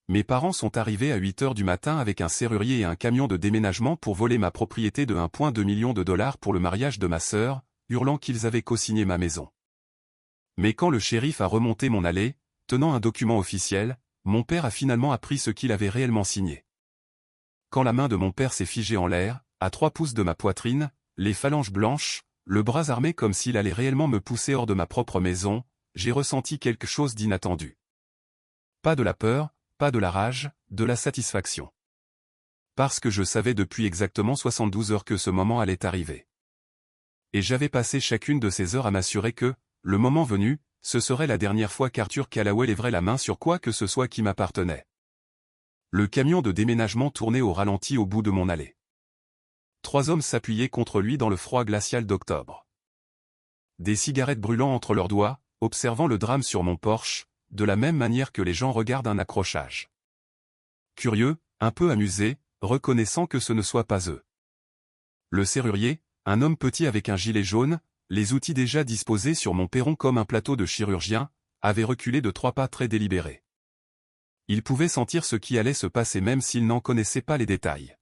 Mes parents sont arrivés à 8 heures du matin avec un serrurier et un camion de déménagement pour voler ma propriété de 1,2 million de dollars pour le mariage de ma sœur, hurlant qu'ils avaient co-signé ma maison. Mais quand le shérif a remonté mon allée, tenant un document officiel, mon père a finalement appris ce qu'il avait réellement signé. Quand la main de mon père s'est figée en l'air, à 3 pouces de ma poitrine, les phalanges blanches, le bras armé comme s'il allait réellement me pousser hors de ma propre maison, j'ai ressenti quelque chose d'inattendu. Pas de la peur, pas de la rage, de la satisfaction. Parce que je savais depuis exactement 72 heures que ce moment allait arriver. Et j'avais passé chacune de ces heures à m'assurer que, le moment venu, ce serait la dernière fois qu'Arthur Callaway lèverait la main sur quoi que ce soit qui m'appartenait. Le camion de déménagement tournait au ralenti au bout de mon allée. 3 hommes s'appuyaient contre lui dans le froid glacial d'octobre. Des cigarettes brûlant entre leurs doigts, observant le drame sur mon porche, de la même manière que les gens regardent un accrochage. Curieux, un peu amusés, reconnaissant que ce ne soit pas eux. Le serrurier, un homme petit avec un gilet jaune, les outils déjà disposés sur mon perron comme un plateau de chirurgien, avait reculé de 3 pas très délibérés. Il pouvait sentir ce qui allait se passer même s'il n'en connaissait pas les détails.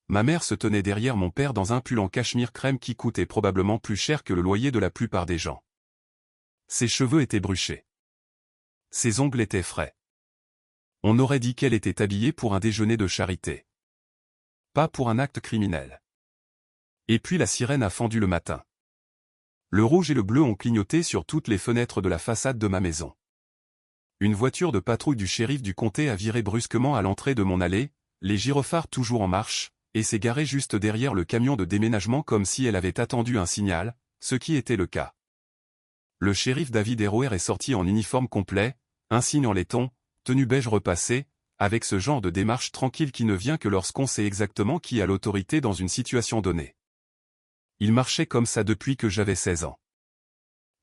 Ma mère se tenait derrière mon père dans un pull en cachemire crème qui coûtait probablement plus cher que le loyer de la plupart des gens. Ses cheveux étaient bruchés. Ses ongles étaient frais. On aurait dit qu'elle était habillée pour un déjeuner de charité. Pas pour un acte criminel. Et puis la sirène a fendu le matin. Le rouge et le bleu ont clignoté sur toutes les fenêtres de la façade de ma maison. Une voiture de patrouille du shérif du comté a viré brusquement à l'entrée de mon allée, les gyrophares toujours en marche, et s'est garée juste derrière le camion de déménagement comme si elle avait attendu un signal, ce qui était le cas. Le shérif David Heroer est sorti en uniforme complet, un signe en laiton, tenue beige repassée, avec ce genre de démarche tranquille qui ne vient que lorsqu'on sait exactement qui a l'autorité dans une situation donnée. Il marchait comme ça depuis que j'avais 16 ans.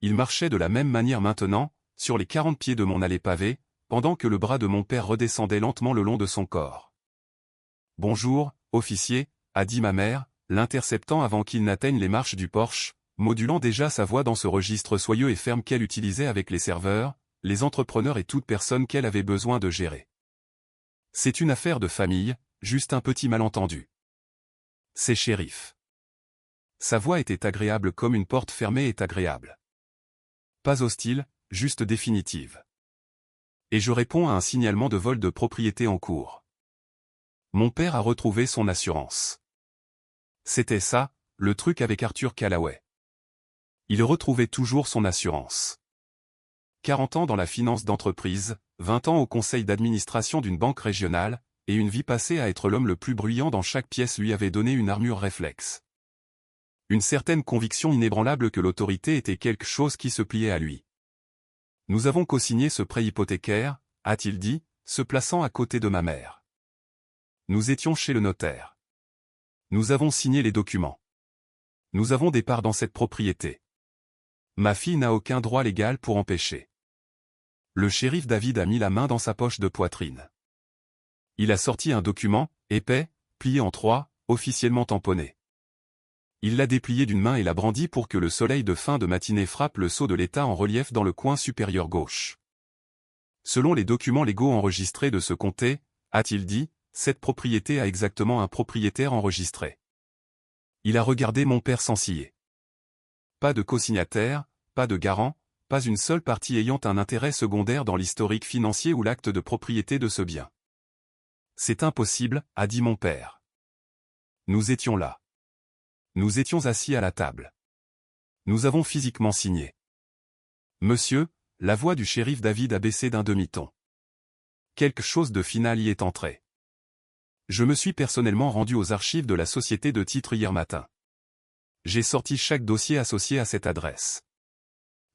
Il marchait de la même manière maintenant, sur les 40 pieds de mon allée pavée, pendant que le bras de mon père redescendait lentement le long de son corps. « Bonjour, officier », a dit ma mère, l'interceptant avant qu'il n'atteigne les marches du porche, modulant déjà sa voix dans ce registre soyeux et ferme qu'elle utilisait avec les serveurs, les entrepreneurs et toute personne qu'elle avait besoin de gérer. C'est une affaire de famille, juste un petit malentendu. C'est shérif. Sa voix était agréable comme une porte fermée est agréable. Pas hostile, juste définitive. Et je réponds à un signalement de vol de propriété en cours. Mon père a retrouvé son assurance. C'était ça, le truc avec Arthur Callaway. Il retrouvait toujours son assurance. 40 ans dans la finance d'entreprise, 20 ans au conseil d'administration d'une banque régionale, et une vie passée à être l'homme le plus bruyant dans chaque pièce lui avait donné une armure réflexe. Une certaine conviction inébranlable que l'autorité était quelque chose qui se pliait à lui. Nous avons co-signé ce prêt hypothécaire, a-t-il dit, se plaçant à côté de ma mère. Nous étions chez le notaire. Nous avons signé les documents. Nous avons des parts dans cette propriété. Ma fille n'a aucun droit légal pour empêcher. Le shérif David a mis la main dans sa poche de poitrine. Il a sorti un document, épais, plié en 3, officiellement tamponné. Il l'a déplié d'une main et l'a brandi pour que le soleil de fin de matinée frappe le sceau de l'État en relief dans le coin supérieur gauche. Selon les documents légaux enregistrés de ce comté, a-t-il dit, cette propriété a exactement un propriétaire enregistré. Il a regardé mon père sans ciller. Pas de co-signataire, pas de garant, pas une seule partie ayant un intérêt secondaire dans l'historique financier ou l'acte de propriété de ce bien. C'est impossible, a dit mon père. Nous étions là. Nous étions assis à la table. Nous avons physiquement signé. Monsieur, la voix du shérif David a baissé d'un demi-ton. Quelque chose de final y est entré. Je me suis personnellement rendu aux archives de la société de titres hier matin. J'ai sorti chaque dossier associé à cette adresse.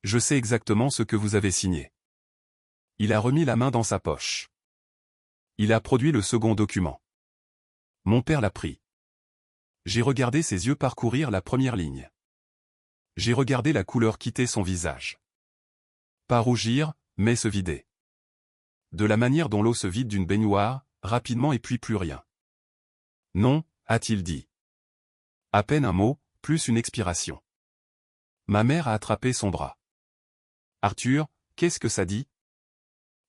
Je sais exactement ce que vous avez signé. Il a remis la main dans sa poche. Il a produit le second document. Mon père l'a pris. J'ai regardé ses yeux parcourir la première ligne. J'ai regardé la couleur quitter son visage. Pas rougir, mais se vider. De la manière dont l'eau se vide d'une baignoire, rapidement et puis plus rien. Non, a-t-il dit. À peine un mot, plus une expiration. Ma mère a attrapé son bras. Arthur, qu'est-ce que ça dit?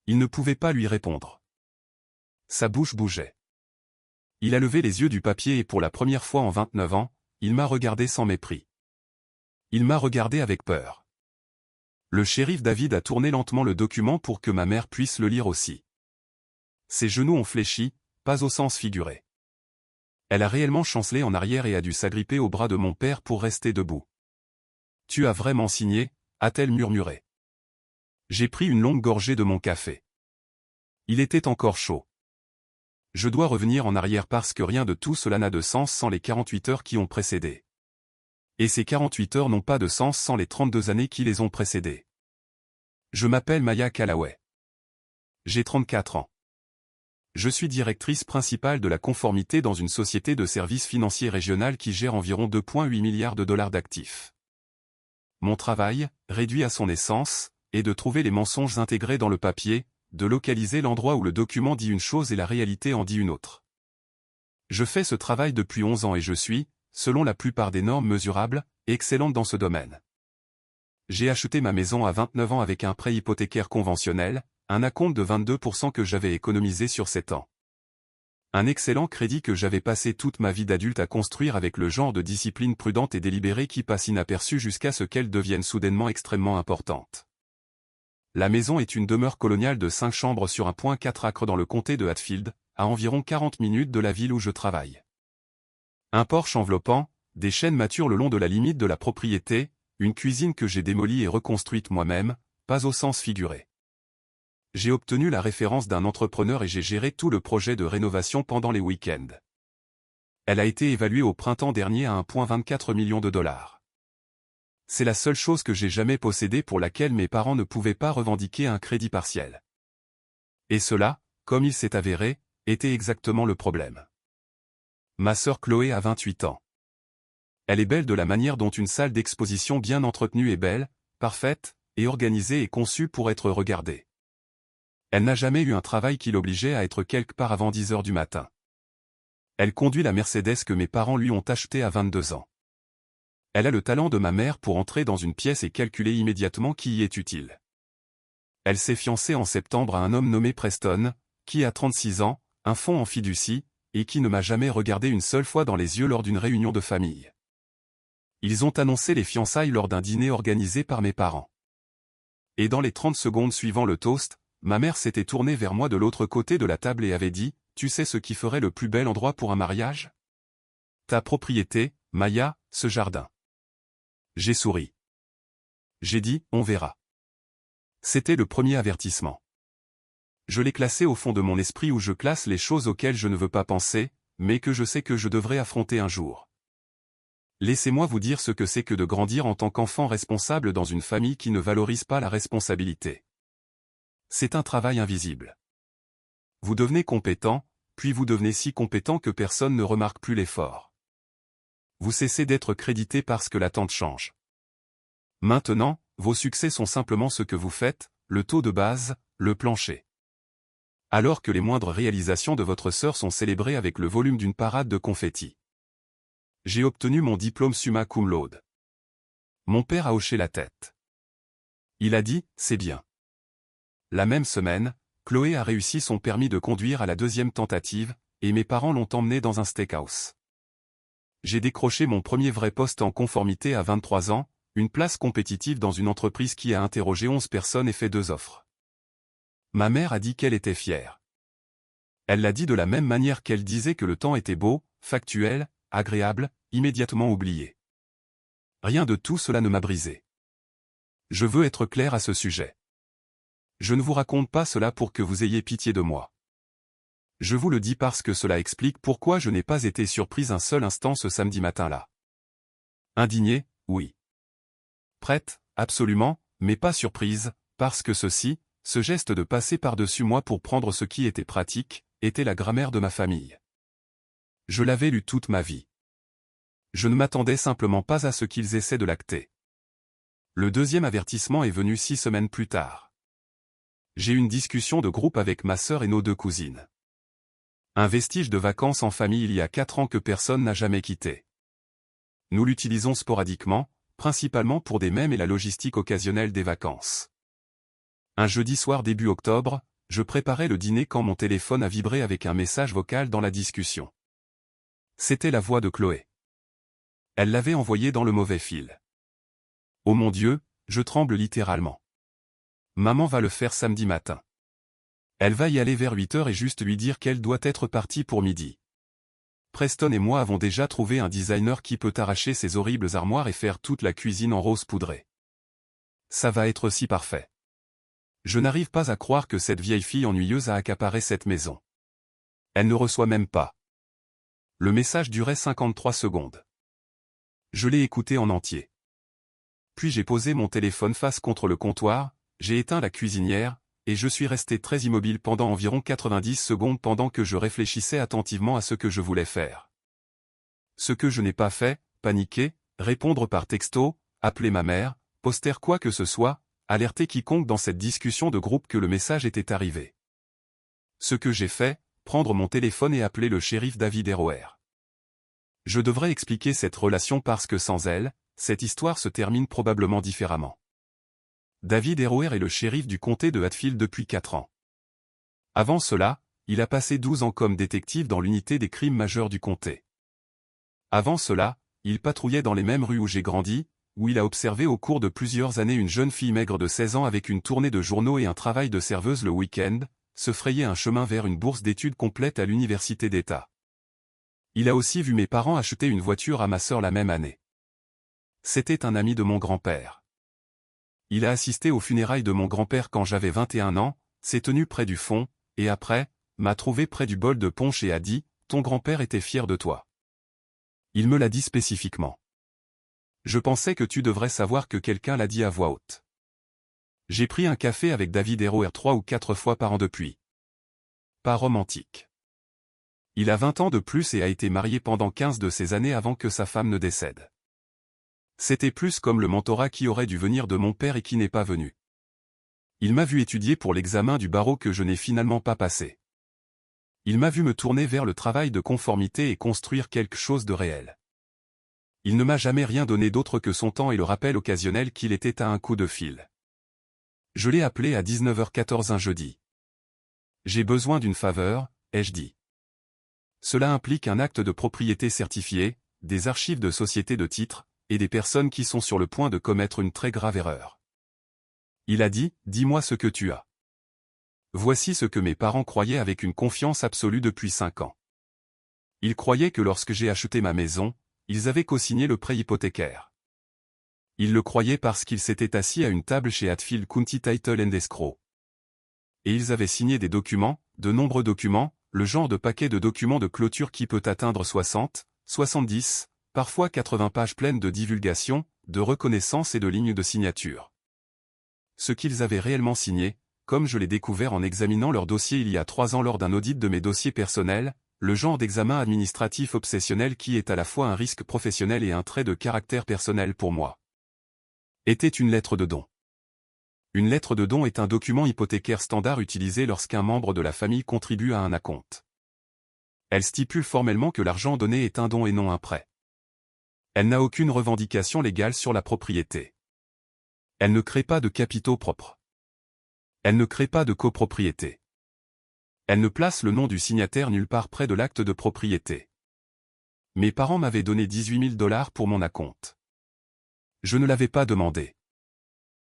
Il ne pouvait pas lui répondre. Sa bouche bougeait. Il a levé les yeux du papier et pour la première fois en 29 ans, il m'a regardé sans mépris. Il m'a regardé avec peur. Le shérif David a tourné lentement le document pour que ma mère puisse le lire aussi. Ses genoux ont fléchi, pas au sens figuré. Elle a réellement chancelé en arrière et a dû s'agripper au bras de mon père pour rester debout. « Tu as vraiment signé ?» a-t-elle murmuré. J'ai pris une longue gorgée de mon café. Il était encore chaud. Je dois revenir en arrière parce que rien de tout cela n'a de sens sans les 48 heures qui ont précédé. Et ces 48 heures n'ont pas de sens sans les 32 années qui les ont précédées. Je m'appelle Maya Callaway. J'ai 34 ans. Je suis directrice principale de la conformité dans une société de services financiers régionale qui gère environ 2,8 milliards de dollars d'actifs. Mon travail, réduit à son essence, est de trouver les mensonges intégrés dans le papier, de localiser l'endroit où le document dit une chose et la réalité en dit une autre. Je fais ce travail depuis 11 ans et je suis, selon la plupart des normes mesurables, excellente dans ce domaine. J'ai acheté ma maison à 29 ans avec un prêt hypothécaire conventionnel, un acompte de 22% que j'avais économisé sur 7 ans. Un excellent crédit que j'avais passé toute ma vie d'adulte à construire avec le genre de discipline prudente et délibérée qui passe inaperçue jusqu'à ce qu'elle devienne soudainement extrêmement importante. La maison est une demeure coloniale de 5 chambres sur 1,4 acres dans le comté de Hatfield, à environ 40 minutes de la ville où je travaille. Un porche enveloppant, des chênes matures le long de la limite de la propriété, une cuisine que j'ai démolie et reconstruite moi-même, pas au sens figuré. J'ai obtenu la référence d'un entrepreneur et j'ai géré tout le projet de rénovation pendant les week-ends. Elle a été évaluée au printemps dernier à 1,24 million de dollars. C'est la seule chose que j'ai jamais possédée pour laquelle mes parents ne pouvaient pas revendiquer un crédit partiel. Et cela, comme il s'est avéré, était exactement le problème. Ma sœur Chloé a 28 ans. Elle est belle de la manière dont une salle d'exposition bien entretenue est belle, parfaite, et organisée et conçue pour être regardée. Elle n'a jamais eu un travail qui l'obligeait à être quelque part avant 10 heures du matin. Elle conduit la Mercedes que mes parents lui ont achetée à 22 ans. Elle a le talent de ma mère pour entrer dans une pièce et calculer immédiatement qui y est utile. Elle s'est fiancée en septembre à un homme nommé Preston, qui a 36 ans, un fonds en fiducie, et qui ne m'a jamais regardé une seule fois dans les yeux lors d'une réunion de famille. Ils ont annoncé les fiançailles lors d'un dîner organisé par mes parents. Et dans les 30 secondes suivant le toast, ma mère s'était tournée vers moi de l'autre côté de la table et avait dit « Tu sais ce qui ferait le plus bel endroit pour un mariage ? Ta propriété, Maya, ce jardin. » J'ai souri. J'ai dit « On verra ». C'était le premier avertissement. Je l'ai classé au fond de mon esprit où je classe les choses auxquelles je ne veux pas penser, mais que je sais que je devrais affronter un jour. Laissez-moi vous dire ce que c'est que de grandir en tant qu'enfant responsable dans une famille qui ne valorise pas la responsabilité. C'est un travail invisible. Vous devenez compétent, puis vous devenez si compétent que personne ne remarque plus l'effort. Vous cessez d'être crédité parce que l'attente change. Maintenant, vos succès sont simplement ce que vous faites, le taux de base, le plancher. Alors que les moindres réalisations de votre sœur sont célébrées avec le volume d'une parade de confettis. J'ai obtenu mon diplôme summa cum laude. Mon père a hoché la tête. Il a dit, c'est bien. La même semaine, Chloé a réussi son permis de conduire à la 2e tentative, et mes parents l'ont emmenée dans un steakhouse. J'ai décroché mon premier vrai poste en conformité à 23 ans, une place compétitive dans une entreprise qui a interrogé 11 personnes et fait 2 offres. Ma mère a dit qu'elle était fière. Elle l'a dit de la même manière qu'elle disait que le temps était beau, factuel, agréable, immédiatement oublié. Rien de tout cela ne m'a brisé. Je veux être clair à ce sujet. Je ne vous raconte pas cela pour que vous ayez pitié de moi. Je vous le dis parce que cela explique pourquoi je n'ai pas été surprise un seul instant ce samedi matin-là. Indignée, oui. Prête, absolument, mais pas surprise, parce que ce geste de passer par-dessus moi pour prendre ce qui était pratique, était la grammaire de ma famille. Je l'avais lu toute ma vie. Je ne m'attendais simplement pas à ce qu'ils essaient de l'acter. Le deuxième avertissement est venu 6 semaines plus tard. J'ai eu une discussion de groupe avec ma sœur et nos 2 cousines. Un vestige de vacances en famille il y a 4 ans que personne n'a jamais quitté. Nous l'utilisons sporadiquement, principalement pour des mèmes et la logistique occasionnelle des vacances. Un jeudi soir début octobre, je préparais le dîner quand mon téléphone a vibré avec un message vocal dans la discussion. C'était la voix de Chloé. Elle l'avait envoyé dans le mauvais fil. Oh mon Dieu, je tremble littéralement. Maman va le faire samedi matin. Elle va y aller vers 8 heures et juste lui dire qu'elle doit être partie pour midi. Preston et moi avons déjà trouvé un designer qui peut arracher ces horribles armoires et faire toute la cuisine en rose poudré. Ça va être si parfait. Je n'arrive pas à croire que cette vieille fille ennuyeuse a accaparé cette maison. Elle ne reçoit même pas. Le message durait 53 secondes. Je l'ai écouté en entier. Puis j'ai posé mon téléphone face contre le comptoir, j'ai éteint la cuisinière, et je suis resté très immobile pendant environ 90 secondes pendant que je réfléchissais attentivement à ce que je voulais faire. Ce que je n'ai pas fait, paniquer, répondre par texto, appeler ma mère, poster quoi que ce soit, alerter quiconque dans cette discussion de groupe que le message était arrivé. Ce que j'ai fait, prendre mon téléphone et appeler le shérif David Eroer. Je devrais expliquer cette relation parce que sans elle, cette histoire se termine probablement différemment. David Eroer est le shérif du comté de Hatfield depuis 4 ans. Avant cela, il a passé 12 ans comme détective dans l'unité des crimes majeurs du comté. Avant cela, il patrouillait dans les mêmes rues où j'ai grandi, où il a observé au cours de plusieurs années une jeune fille maigre de 16 ans avec une tournée de journaux et un travail de serveuse le week-end, se frayer un chemin vers une bourse d'études complète à l'université d'État. Il a aussi vu mes parents acheter une voiture à ma sœur la même année. C'était un ami de mon grand-père. Il a assisté aux funérailles de mon grand-père quand j'avais 21 ans, s'est tenu près du fond, et après, m'a trouvé près du bol de punch et a dit « Ton grand-père était fier de toi ». Il me l'a dit spécifiquement. Je pensais que tu devrais savoir que quelqu'un l'a dit à voix haute. J'ai pris un café avec David Eroer 3 ou 4 fois par an depuis. Pas romantique. Il a 20 ans de plus et a été marié pendant 15 de ces années avant que sa femme ne décède. C'était plus comme le mentorat qui aurait dû venir de mon père et qui n'est pas venu. Il m'a vu étudier pour l'examen du barreau que je n'ai finalement pas passé. Il m'a vu me tourner vers le travail de conformité et construire quelque chose de réel. Il ne m'a jamais rien donné d'autre que son temps et le rappel occasionnel qu'il était à un coup de fil. Je l'ai appelé à 19h14 un jeudi. J'ai besoin d'une faveur, ai-je dit. Cela implique un acte de propriété certifié, des archives de société de titres, et des personnes qui sont sur le point de commettre une très grave erreur. Il a dit, dis-moi ce que tu as. Voici ce que mes parents croyaient avec une confiance absolue depuis 5 ans. Ils croyaient que lorsque j'ai acheté ma maison, ils avaient co-signé le prêt hypothécaire. Ils le croyaient parce qu'ils s'étaient assis à une table chez Hatfield County Title and Escrow. Et ils avaient signé des documents, de nombreux documents, le genre de paquet de documents de clôture qui peut atteindre 60, 70, parfois 80 pages pleines de divulgations, de reconnaissance et de lignes de signature. Ce qu'ils avaient réellement signé, comme je l'ai découvert en examinant leur dossier il y a 3 ans lors d'un audit de mes dossiers personnels, le genre d'examen administratif obsessionnel qui est à la fois un risque professionnel et un trait de caractère personnel pour moi, était une lettre de don. Une lettre de don est un document hypothécaire standard utilisé lorsqu'un membre de la famille contribue à un acompte. Elle stipule formellement que l'argent donné est un don et non un prêt. Elle n'a aucune revendication légale sur la propriété. Elle ne crée pas de capitaux propres. Elle ne crée pas de copropriété. Elle ne place le nom du signataire nulle part près de l'acte de propriété. Mes parents m'avaient donné $18 000 pour mon acompte. Je ne l'avais pas demandé.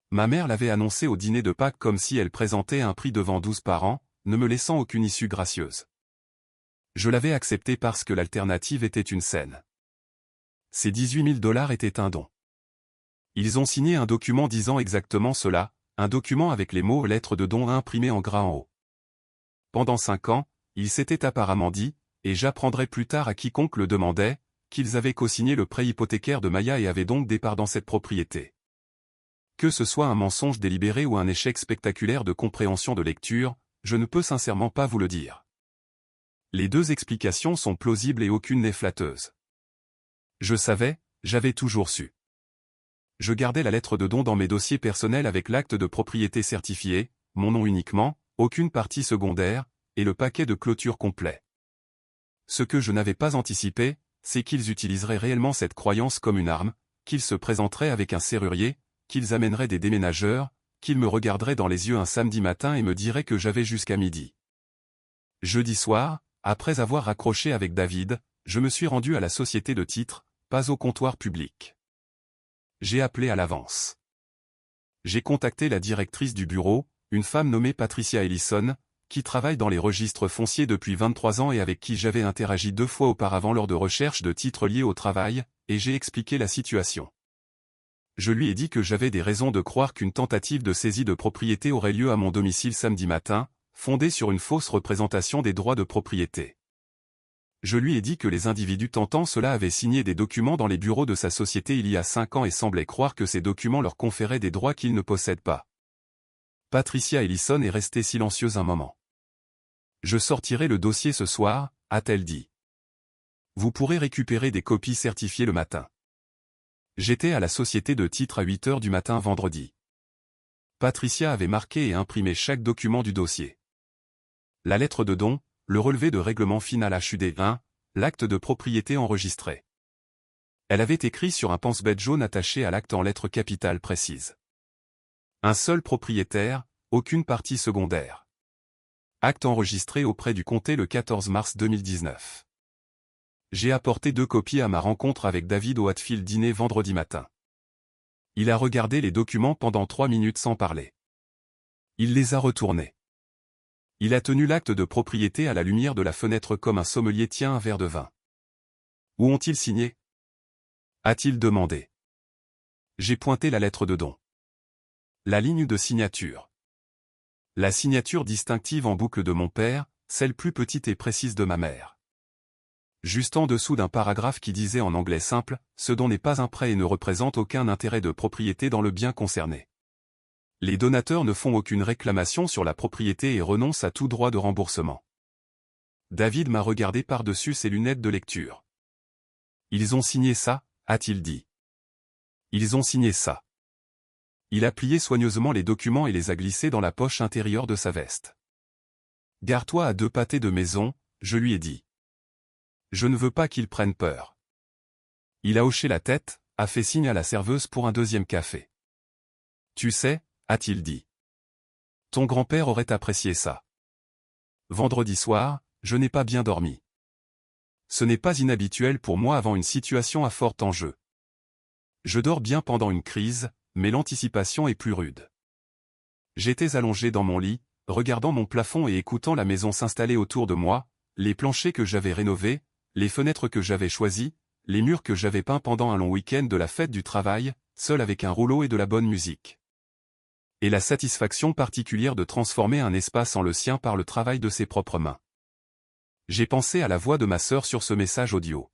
Ma mère l'avait annoncé au dîner de Pâques comme si elle présentait un prix devant 12 parents, ne me laissant aucune issue gracieuse. Je l'avais accepté parce que l'alternative était une scène. Ces $18 000 étaient un don. Ils ont signé un document disant exactement cela, un document avec les mots « lettre de don » imprimés en gras en haut. Pendant 5 ans, ils s'étaient apparemment dit, et j'apprendrai plus tard à quiconque le demandait, qu'ils avaient co-signé le prêt hypothécaire de Maya et avaient donc des parts dans cette propriété. Que ce soit un mensonge délibéré ou un échec spectaculaire de compréhension de lecture, je ne peux sincèrement pas vous le dire. Les deux explications sont plausibles et aucune n'est flatteuse. Je savais, j'avais toujours su. Je gardais la lettre de don dans mes dossiers personnels avec l'acte de propriété certifié, mon nom uniquement, aucune partie secondaire, et le paquet de clôture complet. Ce que je n'avais pas anticipé, c'est qu'ils utiliseraient réellement cette croyance comme une arme, qu'ils se présenteraient avec un serrurier, qu'ils amèneraient des déménageurs, qu'il me regarderait dans les yeux un samedi matin et me dirait que j'avais jusqu'à midi. Jeudi soir, après avoir raccroché avec David, je me suis rendu à la société de titres, pas au comptoir public. J'ai appelé à l'avance. J'ai contacté la directrice du bureau, une femme nommée Patricia Ellison, qui travaille dans les registres fonciers depuis 23 ans et avec qui j'avais interagi 2 fois auparavant lors de recherches de titres liés au travail, et j'ai expliqué la situation. Je lui ai dit que j'avais des raisons de croire qu'une tentative de saisie de propriété aurait lieu à mon domicile samedi matin, fondée sur une fausse représentation des droits de propriété. Je lui ai dit que les individus tentant cela avaient signé des documents dans les bureaux de sa société il y a 5 ans et semblaient croire que ces documents leur conféraient des droits qu'ils ne possèdent pas. Patricia Ellison est restée silencieuse un moment. « Je sortirai le dossier ce soir », a-t-elle dit. « Vous pourrez récupérer des copies certifiées le matin. » J'étais à la société de titres à 8 heures du matin vendredi. Patricia avait marqué et imprimé chaque document du dossier. La lettre de don, le relevé de règlement final HUD 1, l'acte de propriété enregistré. Elle avait écrit sur un pense-bête jaune attaché à l'acte en lettres capitales précises. Un seul propriétaire, aucune partie secondaire. Acte enregistré auprès du comté le 14 mars 2019. J'ai apporté 2 copies à ma rencontre avec David au Hatfield dîner vendredi matin. Il a regardé les documents pendant 3 minutes sans parler. Il les a retournés. Il a tenu l'acte de propriété à la lumière de la fenêtre comme un sommelier tient un verre de vin. Où ont-ils signé? A-t-il demandé. J'ai pointé la lettre de don. La ligne de signature. La signature distinctive en boucle de mon père, celle plus petite et précise de ma mère. Juste en dessous d'un paragraphe qui disait en anglais simple, ce dont n'est pas un prêt et ne représente aucun intérêt de propriété dans le bien concerné. Les donateurs ne font aucune réclamation sur la propriété et renoncent à tout droit de remboursement. David m'a regardé par-dessus ses lunettes de lecture. Ils ont signé ça, a-t-il dit. Ils ont signé ça. Il a plié soigneusement les documents et les a glissés dans la poche intérieure de sa veste. Gare-toi à 2 pâtés de maison, je lui ai dit. Je ne veux pas qu'ils prennent peur. Il a hoché la tête, a fait signe à la serveuse pour un 2e café. Tu sais, a-t-il dit. Ton grand-père aurait apprécié ça. Vendredi soir, je n'ai pas bien dormi. Ce n'est pas inhabituel pour moi avant une situation à fort enjeu. Je dors bien pendant une crise, mais l'anticipation est plus rude. J'étais allongé dans mon lit, regardant mon plafond et écoutant la maison s'installer autour de moi, les planchers que j'avais rénovés, les fenêtres que j'avais choisies, les murs que j'avais peints pendant un long week-end de la fête du travail, seul avec un rouleau et de la bonne musique. Et la satisfaction particulière de transformer un espace en le sien par le travail de ses propres mains. J'ai pensé à la voix de ma sœur sur ce message audio.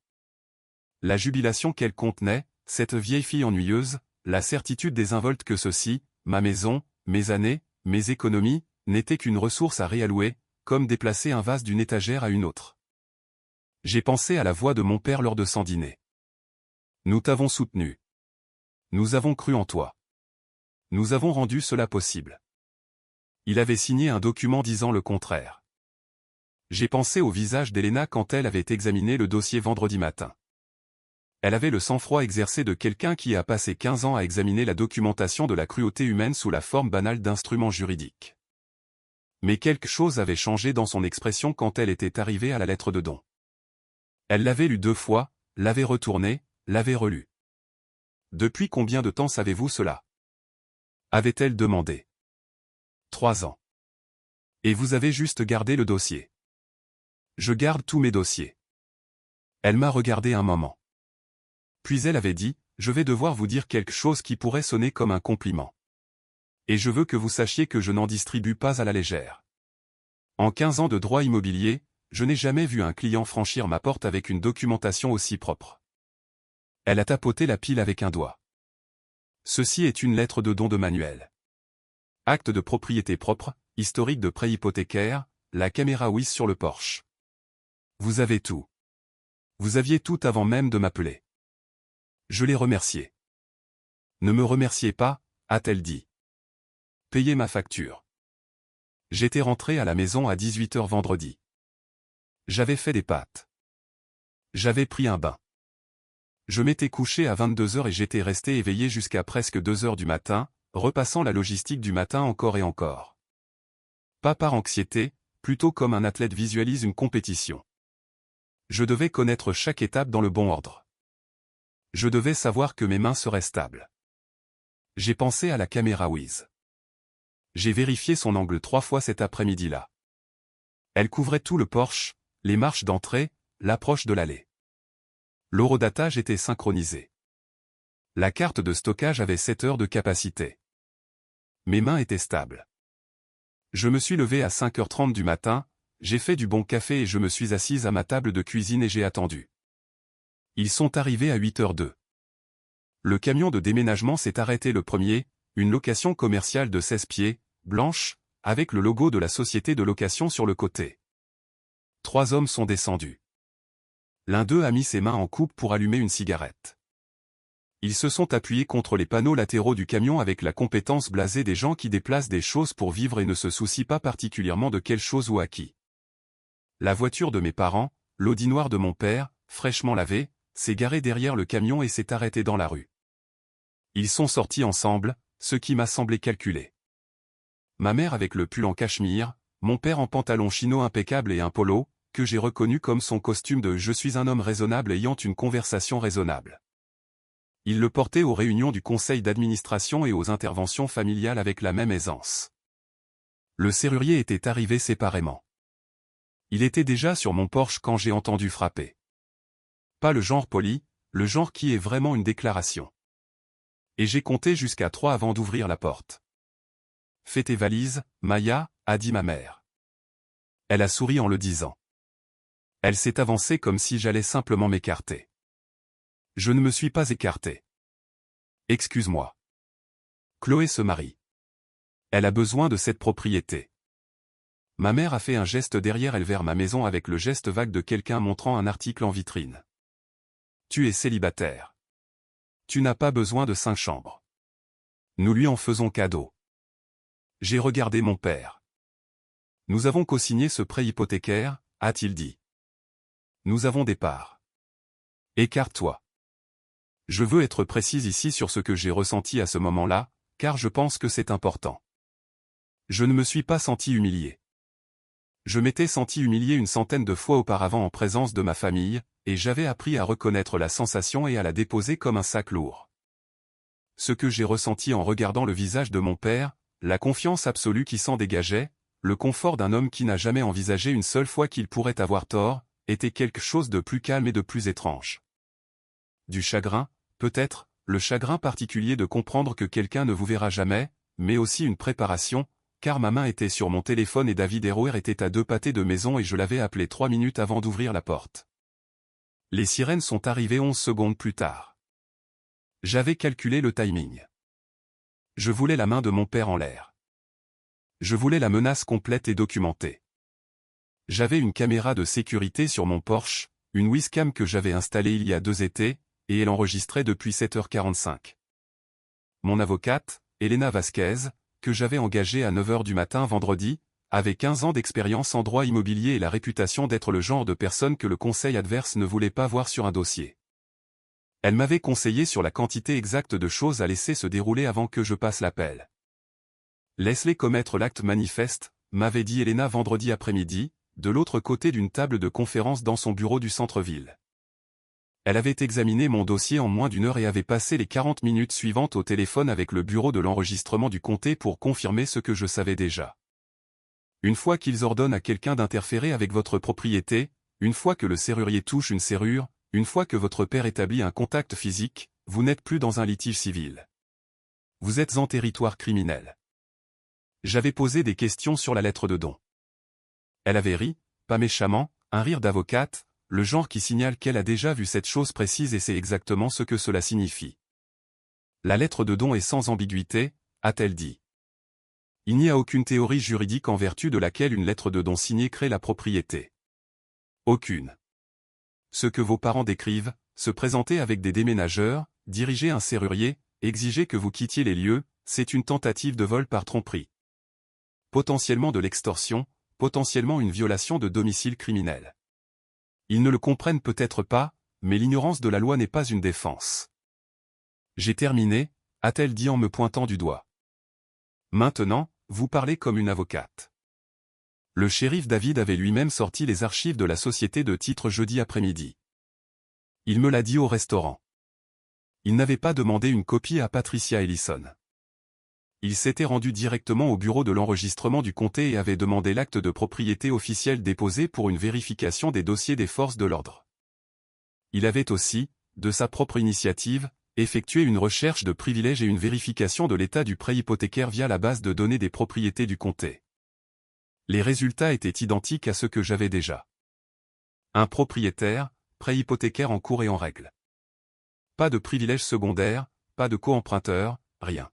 La jubilation qu'elle contenait, cette vieille fille ennuyeuse, la certitude désinvolte que ceci, ma maison, mes années, mes économies, n'étaient qu'une ressource à réallouer, comme déplacer un vase d'une étagère à une autre. J'ai pensé à la voix de mon père lors de son dîner. Nous t'avons soutenu. Nous avons cru en toi. Nous avons rendu cela possible. Il avait signé un document disant le contraire. J'ai pensé au visage d'Elena quand elle avait examiné le dossier vendredi matin. Elle avait le sang-froid exercé de quelqu'un qui a passé 15 ans à examiner la documentation de la cruauté humaine sous la forme banale d'instruments juridiques. Mais quelque chose avait changé dans son expression quand elle était arrivée à la lettre de don. Elle l'avait lue 2 fois, l'avait retournée, l'avait relue. Depuis combien de temps savez-vous cela? Avait-elle demandé. 3 ans. Et vous avez juste gardé le dossier. Je garde tous mes dossiers. Elle m'a regardé un moment. Puis elle avait dit, je vais devoir vous dire quelque chose qui pourrait sonner comme un compliment. Et je veux que vous sachiez que je n'en distribue pas à la légère. En 15 ans de droit immobilier, je n'ai jamais vu un client franchir ma porte avec une documentation aussi propre. Elle a tapoté la pile avec un doigt. Ceci est une lettre de don de Manuel. Acte de propriété propre, historique de prêt hypothécaire, la caméra WIS sur le porche. Vous avez tout. Vous aviez tout avant même de m'appeler. Je l'ai remercié. Ne me remerciez pas, a-t-elle dit. Payez ma facture. J'étais rentré à la maison à 18 h vendredi. J'avais fait des pâtes. J'avais pris un bain. Je m'étais couché à 22 h et j'étais resté éveillé jusqu'à presque 2 h du matin, repassant la logistique du matin encore et encore. Pas par anxiété, plutôt comme un athlète visualise une compétition. Je devais connaître chaque étape dans le bon ordre. Je devais savoir que mes mains seraient stables. J'ai pensé à la caméra Wiz. J'ai vérifié son angle 3 fois cet après-midi-là. Elle couvrait tout le porche, les marches d'entrée, l'approche de l'allée. L'horodatage était synchronisé. La carte de stockage avait 7 heures de capacité. Mes mains étaient stables. Je me suis levé à 5h30 du matin, j'ai fait du bon café et je me suis assise à ma table de cuisine et j'ai attendu. Ils sont arrivés à 8h02. Le camion de déménagement s'est arrêté le premier, une location commerciale de 16 pieds, blanche, avec le logo de la société de location sur le côté. 3 hommes sont descendus. L'un d'eux a mis ses mains en coupe pour allumer une cigarette. Ils se sont appuyés contre les panneaux latéraux du camion avec la compétence blasée des gens qui déplacent des choses pour vivre et ne se soucient pas particulièrement de quelle chose ou à qui. La voiture de mes parents, l'Audi noir de mon père, fraîchement lavée, s'est garée derrière le camion et s'est arrêtée dans la rue. Ils sont sortis ensemble, ce qui m'a semblé calculé. Ma mère avec le pull en cachemire, mon père en pantalon chino impeccable et un polo, que j'ai reconnu comme son costume de « Je suis un homme raisonnable ayant une conversation raisonnable ». Il le portait aux réunions du conseil d'administration et aux interventions familiales avec la même aisance. Le serrurier était arrivé séparément. Il était déjà sur mon porche quand j'ai entendu frapper. Pas le genre poli, le genre qui est vraiment une déclaration. Et j'ai compté jusqu'à 3 avant d'ouvrir la porte. « Fais tes valises, Maya » a dit ma mère. Elle a souri en le disant. Elle s'est avancée comme si j'allais simplement m'écarter. Je ne me suis pas écarté. Excuse-moi. Chloé se marie. Elle a besoin de cette propriété. Ma mère a fait un geste derrière elle vers ma maison avec le geste vague de quelqu'un montrant un article en vitrine. Tu es célibataire. Tu n'as pas besoin de 5 chambres. Nous lui en faisons cadeau. J'ai regardé mon père. Nous avons co-signé ce prêt hypothécaire, a-t-il dit. Nous avons des parts. Écarte-toi. Je veux être précise ici sur ce que j'ai ressenti à ce moment-là, car je pense que c'est important. Je ne me suis pas senti humilié. Je m'étais senti humilié une centaine de fois auparavant en présence de ma famille, et j'avais appris à reconnaître la sensation et à la déposer comme un sac lourd. Ce que j'ai ressenti en regardant le visage de mon père, la confiance absolue qui s'en dégageait, le confort d'un homme qui n'a jamais envisagé une seule fois qu'il pourrait avoir tort, était quelque chose de plus calme et de plus étrange. Du chagrin, peut-être, le chagrin particulier de comprendre que quelqu'un ne vous verra jamais, mais aussi une préparation, car ma main était sur mon téléphone et David Héroer était à 2 pâtés de maison et je l'avais appelé 3 minutes avant d'ouvrir la porte. Les sirènes sont arrivées 11 secondes plus tard. J'avais calculé le timing. Je voulais la main de mon père en l'air. Je voulais la menace complète et documentée. J'avais une caméra de sécurité sur mon Porsche, une Wizcam que j'avais installée il y a 2 étés, et elle enregistrait depuis 7h45. Mon avocate, Elena Vasquez, que j'avais engagée à 9h du matin vendredi, avait 15 ans d'expérience en droit immobilier et la réputation d'être le genre de personne que le conseil adverse ne voulait pas voir sur un dossier. Elle m'avait conseillé sur la quantité exacte de choses à laisser se dérouler avant que je passe l'appel. Laisse-les commettre l'acte manifeste, m'avait dit Elena vendredi après-midi, de l'autre côté d'une table de conférence dans son bureau du centre-ville. Elle avait examiné mon dossier en moins d'1 heure et avait passé les 40 minutes suivantes au téléphone avec le bureau de l'enregistrement du comté pour confirmer ce que je savais déjà. Une fois qu'ils ordonnent à quelqu'un d'interférer avec votre propriété, une fois que le serrurier touche une serrure, une fois que votre père établit un contact physique, vous n'êtes plus dans un litige civil. Vous êtes en territoire criminel. J'avais posé des questions sur la lettre de don. Elle avait ri, pas méchamment, un rire d'avocate, le genre qui signale qu'elle a déjà vu cette chose précise et sait exactement ce que cela signifie. La lettre de don est sans ambiguïté, a-t-elle dit. Il n'y a aucune théorie juridique en vertu de laquelle une lettre de don signée crée la propriété. Aucune. Ce que vos parents décrivent, se présenter avec des déménageurs, diriger un serrurier, exiger que vous quittiez les lieux, c'est une tentative de vol par tromperie. Potentiellement de l'extorsion, potentiellement une violation de domicile criminel. Ils ne le comprennent peut-être pas, mais l'ignorance de la loi n'est pas une défense. J'ai terminé, a-t-elle dit en me pointant du doigt. Maintenant, vous parlez comme une avocate. Le shérif David avait lui-même sorti les archives de la société de titres jeudi après-midi. Il me l'a dit au restaurant. Il n'avait pas demandé une copie à Patricia Ellison. Il s'était rendu directement au bureau de l'enregistrement du comté et avait demandé l'acte de propriété officiel déposé pour une vérification des dossiers des forces de l'ordre. Il avait aussi, de sa propre initiative, effectué une recherche de privilèges et une vérification de l'état du prêt hypothécaire via la base de données des propriétés du comté. Les résultats étaient identiques à ceux que j'avais déjà. Un propriétaire, prêt hypothécaire en cours et en règle. Pas de privilèges secondaires, pas de co-emprunteur, rien.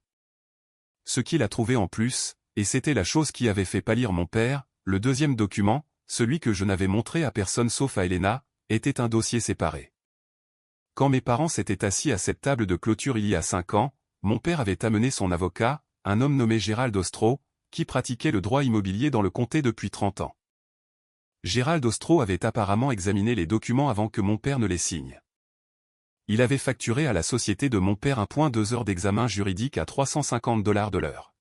Ce qu'il a trouvé en plus, et c'était la chose qui avait fait pâlir mon père, le deuxième document, celui que je n'avais montré à personne sauf à Elena, était un dossier séparé. Quand mes parents s'étaient assis à cette table de clôture il y a 5 ans, mon père avait amené son avocat, un homme nommé Gérald Ostro, qui pratiquait le droit immobilier dans le comté depuis 30 ans. Gérald Ostro avait apparemment examiné les documents avant que mon père ne les signe. Il avait facturé à la société de mon père 1,2 heures d'examen juridique à $350 de l'heure.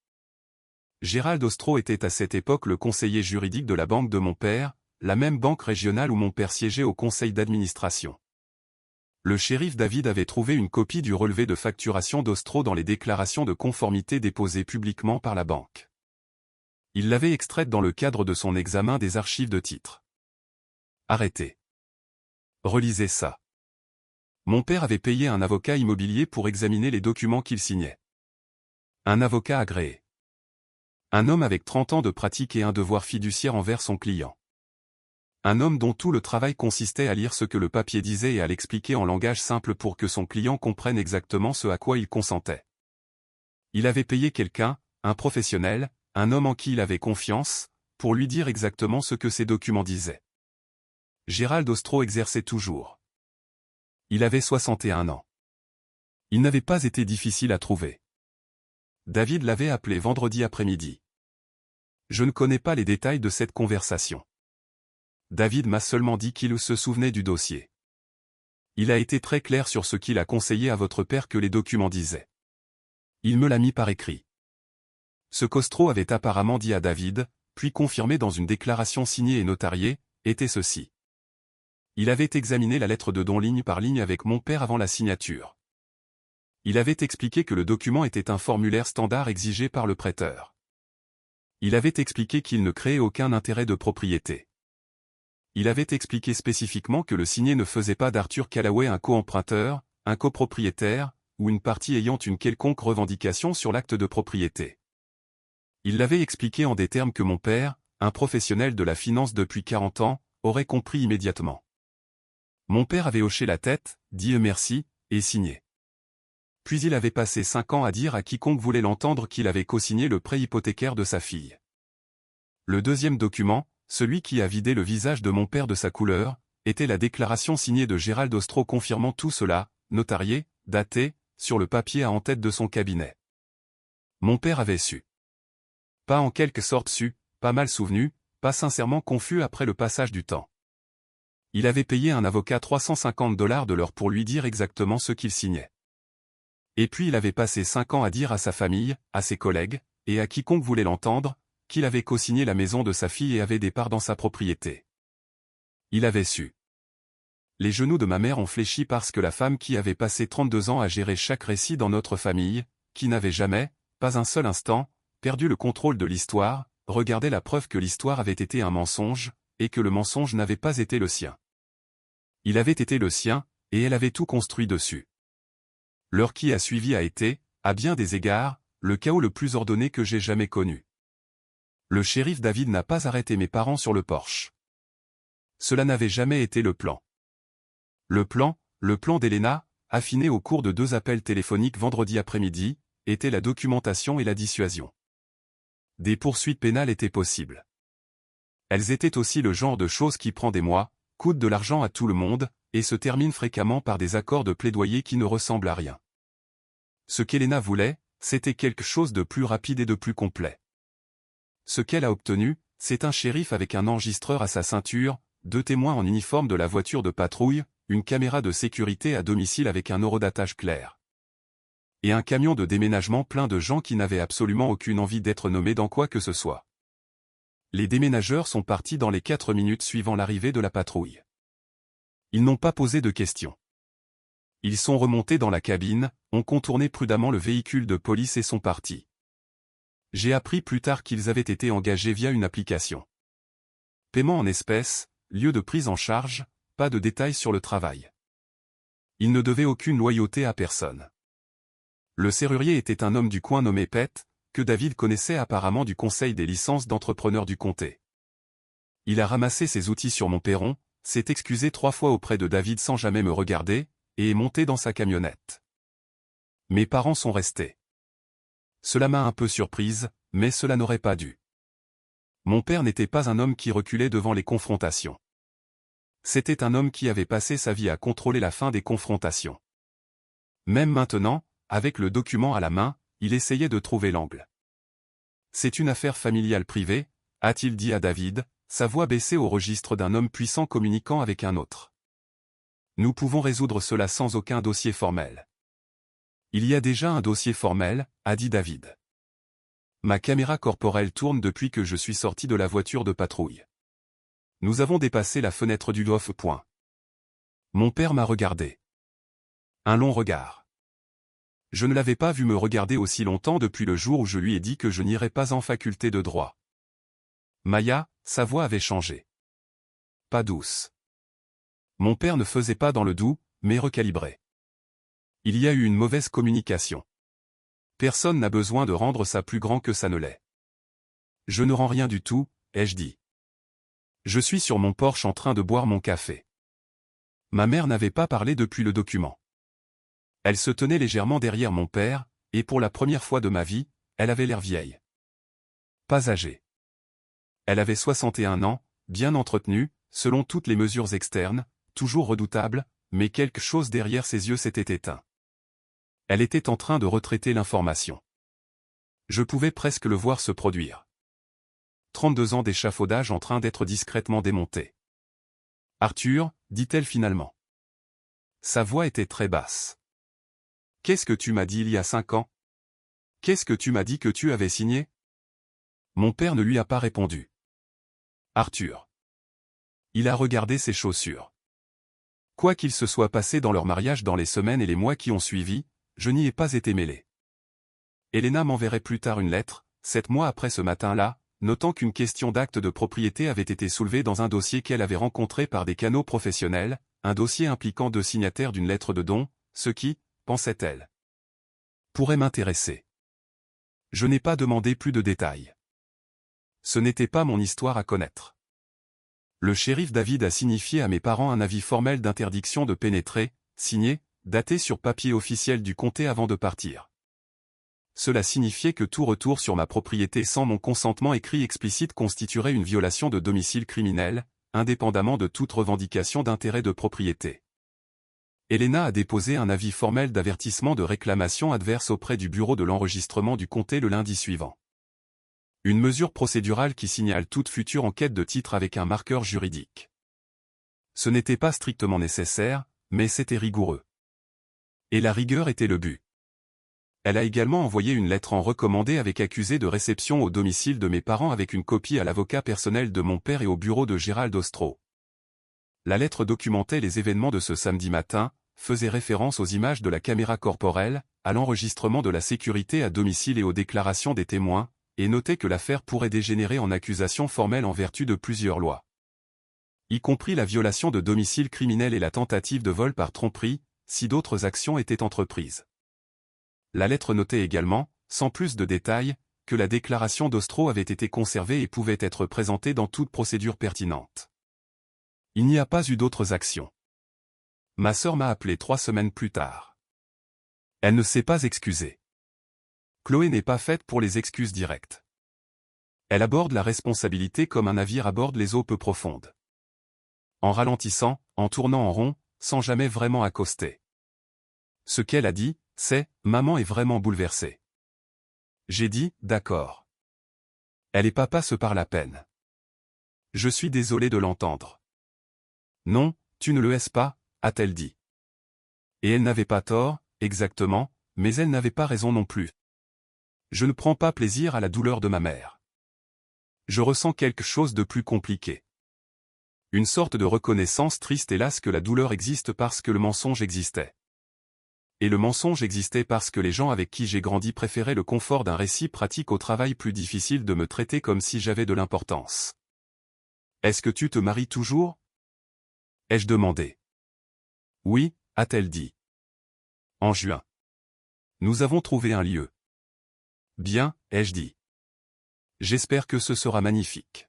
Gérald Ostro était à cette époque le conseiller juridique de la banque de mon père, la même banque régionale où mon père siégeait au conseil d'administration. Le shérif David avait trouvé une copie du relevé de facturation d'Ostro dans les déclarations de conformité déposées publiquement par la banque. Il l'avait extraite dans le cadre de son examen des archives de titres. Arrêtez. Relisez ça. Mon père avait payé un avocat immobilier pour examiner les documents qu'il signait. Un avocat agréé. Un homme avec 30 ans de pratique et un devoir fiduciaire envers son client. Un homme dont tout le travail consistait à lire ce que le papier disait et à l'expliquer en langage simple pour que son client comprenne exactement ce à quoi il consentait. Il avait payé quelqu'un, un professionnel, un homme en qui il avait confiance, pour lui dire exactement ce que ces documents disaient. Gérald Ostro exerçait toujours. Il avait 61 ans. Il n'avait pas été difficile à trouver. David l'avait appelé vendredi après-midi. Je ne connais pas les détails de cette conversation. David m'a seulement dit qu'il se souvenait du dossier. Il a été très clair sur ce qu'il a conseillé à votre père que les documents disaient. Il me l'a mis par écrit. Ce qu'Ostro avait apparemment dit à David, puis confirmé dans une déclaration signée et notariée, était ceci. Il avait examiné la lettre de don ligne par ligne avec mon père avant la signature. Il avait expliqué que le document était un formulaire standard exigé par le prêteur. Il avait expliqué qu'il ne créait aucun intérêt de propriété. Il avait expliqué spécifiquement que le signé ne faisait pas d'Arthur Callaway un co-emprunteur, un copropriétaire, ou une partie ayant une quelconque revendication sur l'acte de propriété. Il l'avait expliqué en des termes que mon père, un professionnel de la finance depuis 40 ans, aurait compris immédiatement. Mon père avait hoché la tête, dit merci, et signé. Puis il avait passé 5 ans à dire à quiconque voulait l'entendre qu'il avait co-signé le prêt hypothécaire de sa fille. Le deuxième document, celui qui a vidé le visage de mon père de sa couleur, était la déclaration signée de Gérald Ostro confirmant tout cela, notariée, datée, sur le papier à en tête de son cabinet. Mon père avait su. Pas en quelque sorte su, pas mal souvenu, pas sincèrement confus après le passage du temps. Il avait payé un avocat $350 de l'heure pour lui dire exactement ce qu'il signait. Et puis il avait passé 5 ans à dire à sa famille, à ses collègues, et à quiconque voulait l'entendre, qu'il avait co-signé la maison de sa fille et avait des parts dans sa propriété. Il avait su. Les genoux de ma mère ont fléchi parce que la femme qui avait passé 32 ans à gérer chaque récit dans notre famille, qui n'avait jamais, pas un seul instant, perdu le contrôle de l'histoire, regardait la preuve que l'histoire avait été un mensonge, et que le mensonge n'avait pas été le sien. Il avait été le sien, et elle avait tout construit dessus. L'heure qui a suivi a été, à bien des égards, le chaos le plus ordonné que j'ai jamais connu. Le shérif David n'a pas arrêté mes parents sur le porche. Cela n'avait jamais été le plan. Le plan d'Elena, affiné au cours de 2 appels téléphoniques vendredi après-midi, était la documentation et la dissuasion. Des poursuites pénales étaient possibles. Elles étaient aussi le genre de choses qui prend des mois, coûte de l'argent à tout le monde, et se termine fréquemment par des accords de plaidoyer qui ne ressemblent à rien. Ce qu'Elena voulait, c'était quelque chose de plus rapide et de plus complet. Ce qu'elle a obtenu, c'est un shérif avec un enregistreur à sa ceinture, 2 témoins en uniforme de la voiture de patrouille, une caméra de sécurité à domicile avec un horodatage clair. Et un camion de déménagement plein de gens qui n'avaient absolument aucune envie d'être nommés dans quoi que ce soit. Les déménageurs sont partis dans les 4 minutes suivant l'arrivée de la patrouille. Ils n'ont pas posé de questions. Ils sont remontés dans la cabine, ont contourné prudemment le véhicule de police et sont partis. J'ai appris plus tard qu'ils avaient été engagés via une application. Paiement en espèces, lieu de prise en charge, pas de détails sur le travail. Ils ne devaient aucune loyauté à personne. Le serrurier était un homme du coin nommé Pet, que David connaissait apparemment du conseil des licences d'entrepreneurs du comté. Il a ramassé ses outils sur mon perron, s'est excusé 3 fois auprès de David sans jamais me regarder, et est monté dans sa camionnette. Mes parents sont restés. Cela m'a un peu surprise, mais cela n'aurait pas dû. Mon père n'était pas un homme qui reculait devant les confrontations. C'était un homme qui avait passé sa vie à contrôler la fin des confrontations. Même maintenant, avec le document à la main, il essayait de trouver l'angle. C'est une affaire familiale privée, a-t-il dit à David, sa voix baissée au registre d'un homme puissant communiquant avec un autre. Nous pouvons résoudre cela sans aucun dossier formel. Il y a déjà un dossier formel, a dit David. Ma caméra corporelle tourne depuis que je suis sorti de la voiture de patrouille. Nous avons dépassé la fenêtre du off. Mon père m'a regardé. Un long regard. Je ne l'avais pas vu me regarder aussi longtemps depuis le jour où je lui ai dit que je n'irais pas en faculté de droit. Maya, sa voix avait changé. Pas douce. Mon père ne faisait pas dans le doux, mais recalibré. Il y a eu une mauvaise communication. Personne n'a besoin de rendre ça plus grand que ça ne l'est. Je ne rends rien du tout, ai-je dit. Je suis sur mon porche en train de boire mon café. Ma mère n'avait pas parlé depuis le document. Elle se tenait légèrement derrière mon père, et pour la première fois de ma vie, elle avait l'air vieille. Pas âgée. Elle avait 61 ans, bien entretenue, selon toutes les mesures externes, toujours redoutable, mais quelque chose derrière ses yeux s'était éteint. Elle était en train de retraiter l'information. Je pouvais presque le voir se produire. 32 ans d'échafaudage en train d'être discrètement démonté. Arthur, dit-elle finalement. Sa voix était très basse. Qu'est-ce que tu m'as dit il y a 5 ans? Qu'est-ce que tu m'as dit que tu avais signé? Mon père ne lui a pas répondu. Arthur. Il a regardé ses chaussures. Quoi qu'il se soit passé dans leur mariage dans les semaines et les mois qui ont suivi, je n'y ai pas été mêlé. Elena m'enverrait plus tard une lettre, 7 mois après ce matin-là, notant qu'une question d'acte de propriété avait été soulevée dans un dossier qu'elle avait rencontré par des canaux professionnels, un dossier impliquant 2 signataires d'une lettre de don, ce qui, pensait-elle, pourrait m'intéresser. Je n'ai pas demandé plus de détails. Ce n'était pas mon histoire à connaître. Le shérif David a signifié à mes parents un avis formel d'interdiction de pénétrer, signé, daté sur papier officiel du comté avant de partir. Cela signifiait que tout retour sur ma propriété sans mon consentement écrit explicite constituerait une violation de domicile criminel, indépendamment de toute revendication d'intérêt de propriété. Elena a déposé un avis formel d'avertissement de réclamation adverse auprès du bureau de l'enregistrement du comté le lundi suivant. Une mesure procédurale qui signale toute future enquête de titre avec un marqueur juridique. Ce n'était pas strictement nécessaire, mais c'était rigoureux. Et la rigueur était le but. Elle a également envoyé une lettre en recommandé avec accusé de réception au domicile de mes parents avec une copie à l'avocat personnel de mon père et au bureau de Gérald Ostro. La lettre documentait les événements de ce samedi matin, faisait référence aux images de la caméra corporelle, à l'enregistrement de la sécurité à domicile et aux déclarations des témoins, et notait que l'affaire pourrait dégénérer en accusation formelle en vertu de plusieurs lois. Y compris la violation de domicile criminel et la tentative de vol par tromperie, si d'autres actions étaient entreprises. La lettre notait également, sans plus de détails, que la déclaration d'Ostro avait été conservée et pouvait être présentée dans toute procédure pertinente. Il n'y a pas eu d'autres actions. Ma sœur m'a appelé 3 semaines plus tard. Elle ne s'est pas excusée. Chloé n'est pas faite pour les excuses directes. Elle aborde la responsabilité comme un navire aborde les eaux peu profondes. En ralentissant, en tournant en rond, sans jamais vraiment accoster. Ce qu'elle a dit, c'est « Maman est vraiment bouleversée ». J'ai dit « D'accord. Elle et papa se parlent à peine. Je suis désolé de l'entendre. » Non, tu ne le es pas, a-t-elle dit. Et elle n'avait pas tort, exactement, Mais elle n'avait pas raison non plus. Je ne prends pas plaisir à la douleur de ma mère. Je ressens quelque chose de plus compliqué. Une sorte de reconnaissance triste hélas que la douleur existe parce que le mensonge existait. Et le mensonge existait parce que les gens avec qui j'ai grandi préféraient le confort d'un récit pratique au travail plus difficile de me traiter comme si j'avais de l'importance. « Est-ce que tu te maries toujours ?» ai-je demandé. « Oui », a-t-elle dit. « En juin. Nous avons trouvé un lieu. »« Bien », ai-je dit. « J'espère que ce sera magnifique. »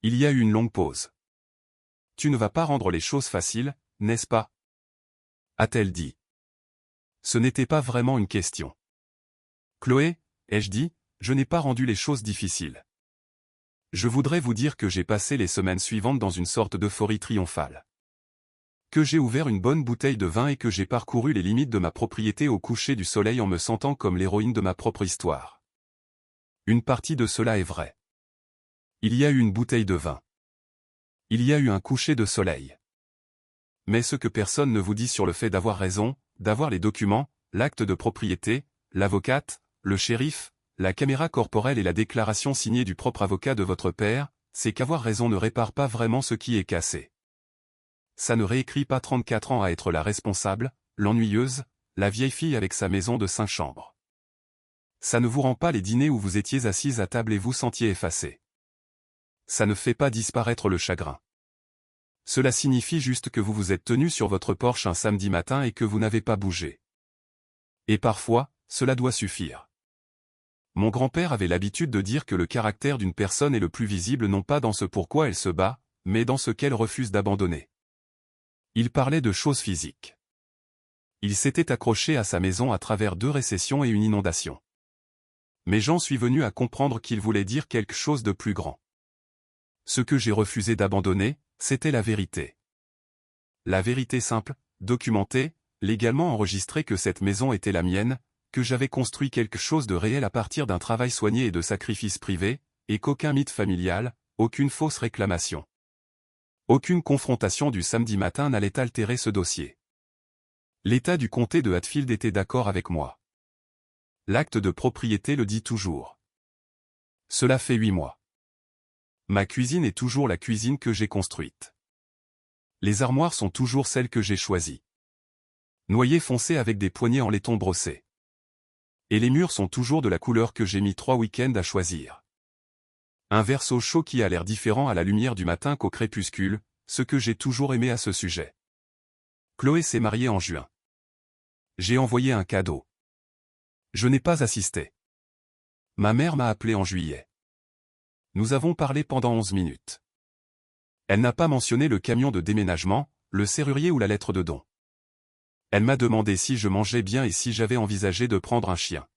Il y a eu une longue pause. « Tu ne vas pas rendre les choses faciles, n'est-ce pas ?» a-t-elle dit. Ce n'était pas vraiment une question. « Chloé, » ai-je dit, je n'ai pas rendu les choses difficiles. Je voudrais vous dire que j'ai passé les semaines suivantes dans une sorte d'euphorie triomphale. Que j'ai ouvert une bonne bouteille de vin et que j'ai parcouru les limites de ma propriété au coucher du soleil en me sentant comme l'héroïne de ma propre histoire. Une partie de cela est vrai. Il y a eu une bouteille de vin. Il y a eu un coucher de soleil. Mais ce que personne ne vous dit sur le fait d'avoir raison, d'avoir les documents, l'acte de propriété, l'avocate, le shérif, la caméra corporelle et la déclaration signée du propre avocat de votre père, c'est qu'avoir raison ne répare pas vraiment ce qui est cassé. Ça ne réécrit pas 34 ans à être la responsable, l'ennuyeuse, la vieille fille avec sa maison de 5 chambres. Ça ne vous rend pas les dîners où vous étiez assise à table et vous sentiez effacé. Ça ne fait pas disparaître le chagrin. Cela signifie juste que vous vous êtes tenu sur votre porche un samedi matin et que vous n'avez pas bougé. Et parfois, cela doit suffire. Mon grand-père avait l'habitude de dire que le caractère d'une personne est le plus visible non pas dans ce pourquoi elle se bat, mais dans ce qu'elle refuse d'abandonner. Il parlait de choses physiques. Il s'était accroché à sa maison à travers 2 récessions et une inondation. Mais j'en suis venu à comprendre qu'il voulait dire quelque chose de plus grand. Ce que j'ai refusé d'abandonner, c'était la vérité. La vérité simple, documentée, légalement enregistrée que cette maison était la mienne, que j'avais construit quelque chose de réel à partir d'un travail soigné et de sacrifices privés, et qu'aucun mythe familial, aucune fausse réclamation. Aucune confrontation du samedi matin n'allait altérer ce dossier. L'État du comté de Hatfield était d'accord avec moi. L'acte de propriété le dit toujours. Cela fait 8 mois. Ma cuisine est toujours la cuisine que j'ai construite. Les armoires sont toujours celles que j'ai choisies. Noyer foncé avec des poignées en laiton brossé. Et les murs sont toujours de la couleur que j'ai mis 3 week-ends à choisir. Un verso chaud qui a l'air différent à la lumière du matin qu'au crépuscule, ce que j'ai toujours aimé à ce sujet. Chloé s'est mariée en juin. J'ai envoyé un cadeau. Je n'ai pas assisté. Ma mère m'a appelé en juillet. Nous avons parlé pendant 11 minutes. Elle n'a pas mentionné le camion de déménagement, le serrurier ou la lettre de don. Elle m'a demandé si je mangeais bien et si j'avais envisagé de prendre un chien.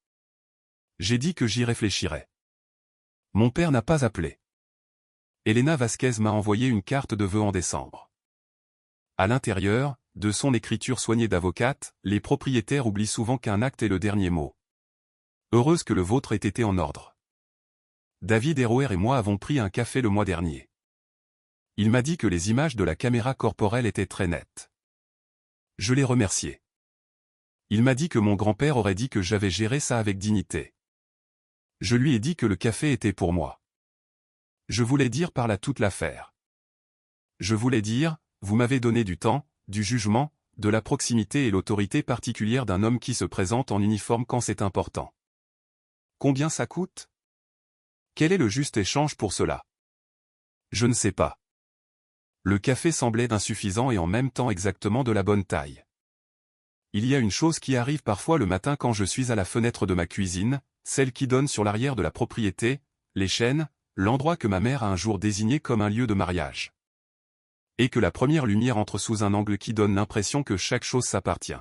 J'ai dit que j'y réfléchirais. Mon père n'a pas appelé. Elena Vasquez m'a envoyé une carte de vœux en décembre. À l'intérieur, de son écriture soignée d'avocate, les propriétaires oublient souvent qu'un acte est le dernier mot. Heureuse que le vôtre ait été en ordre. David Héroer et moi avons pris un café le mois dernier. Il m'a dit que les images de la caméra corporelle étaient très nettes. Je l'ai remercié. Il m'a dit que mon grand-père aurait dit que j'avais géré ça avec dignité. Je lui ai dit que le café était pour moi. Je voulais dire par là toute l'affaire. Je voulais dire, vous m'avez donné du temps, du jugement, de la proximité et l'autorité particulière d'un homme qui se présente en uniforme quand c'est important. Combien ça coûte ? Quel est le juste échange pour cela ? Je ne sais pas. Le café semblait insuffisant et en même temps exactement de la bonne taille. Il y a une chose qui arrive parfois le matin quand je suis à la fenêtre de ma cuisine, celle qui donne sur l'arrière de la propriété, les chênes, l'endroit que ma mère a un jour désigné comme un lieu de mariage. Et que la première lumière entre sous un angle qui donne l'impression que chaque chose s'appartient.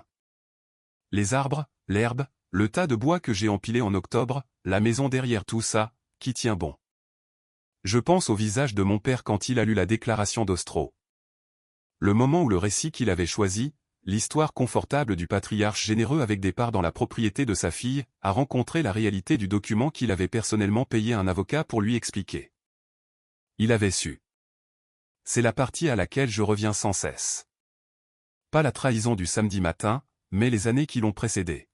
Les arbres, l'herbe, le tas de bois que j'ai empilé en octobre, la maison derrière tout ça, qui tient bon. Je pense au visage de mon père quand il a lu la déclaration d'Ostro. Le moment où le récit qu'il avait choisi, l'histoire confortable du patriarche généreux avec des parts dans la propriété de sa fille, a rencontré la réalité du document qu'il avait personnellement payé un avocat pour lui expliquer. Il avait su. C'est la partie à laquelle je reviens sans cesse. Pas la trahison du samedi matin, mais les années qui l'ont précédée.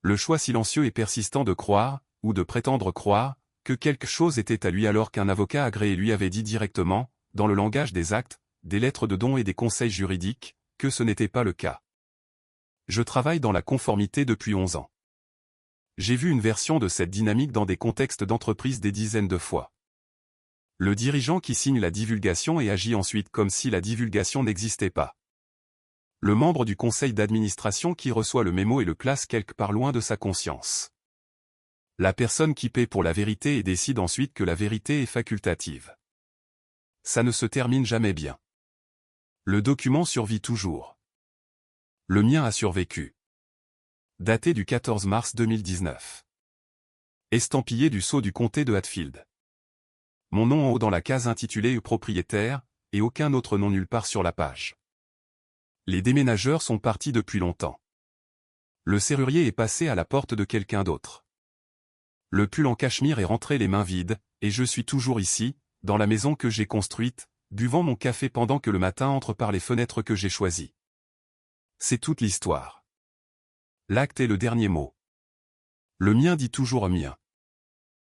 Le choix silencieux et persistant de croire, ou de prétendre croire, que quelque chose était à lui alors qu'un avocat agréé lui avait dit directement, dans le langage des actes, des lettres de don et des conseils juridiques, que ce n'était pas le cas. Je travaille dans la conformité depuis 11 ans. J'ai vu une version de cette dynamique dans des contextes d'entreprise des dizaines de fois. Le dirigeant qui signe la divulgation et agit ensuite comme si la divulgation n'existait pas. Le membre du conseil d'administration qui reçoit le mémo et le classe quelque part loin de sa conscience. La personne qui paie pour la vérité et décide ensuite que la vérité est facultative. Ça ne se termine jamais bien. Le document survit toujours. Le mien a survécu. Daté du 14 mars 2019. Estampillé du sceau du comté de Hatfield. Mon nom en haut dans la case intitulée propriétaire, et aucun autre nom nulle part sur la page. Les déménageurs sont partis depuis longtemps. Le serrurier est passé à la porte de quelqu'un d'autre. Le pull en cachemire est rentré les mains vides, et je suis toujours ici, dans la maison que j'ai construite, buvant mon café pendant que le matin entre par les fenêtres que j'ai choisies. C'est toute l'histoire. L'acte est le dernier mot. Le mien dit toujours mien.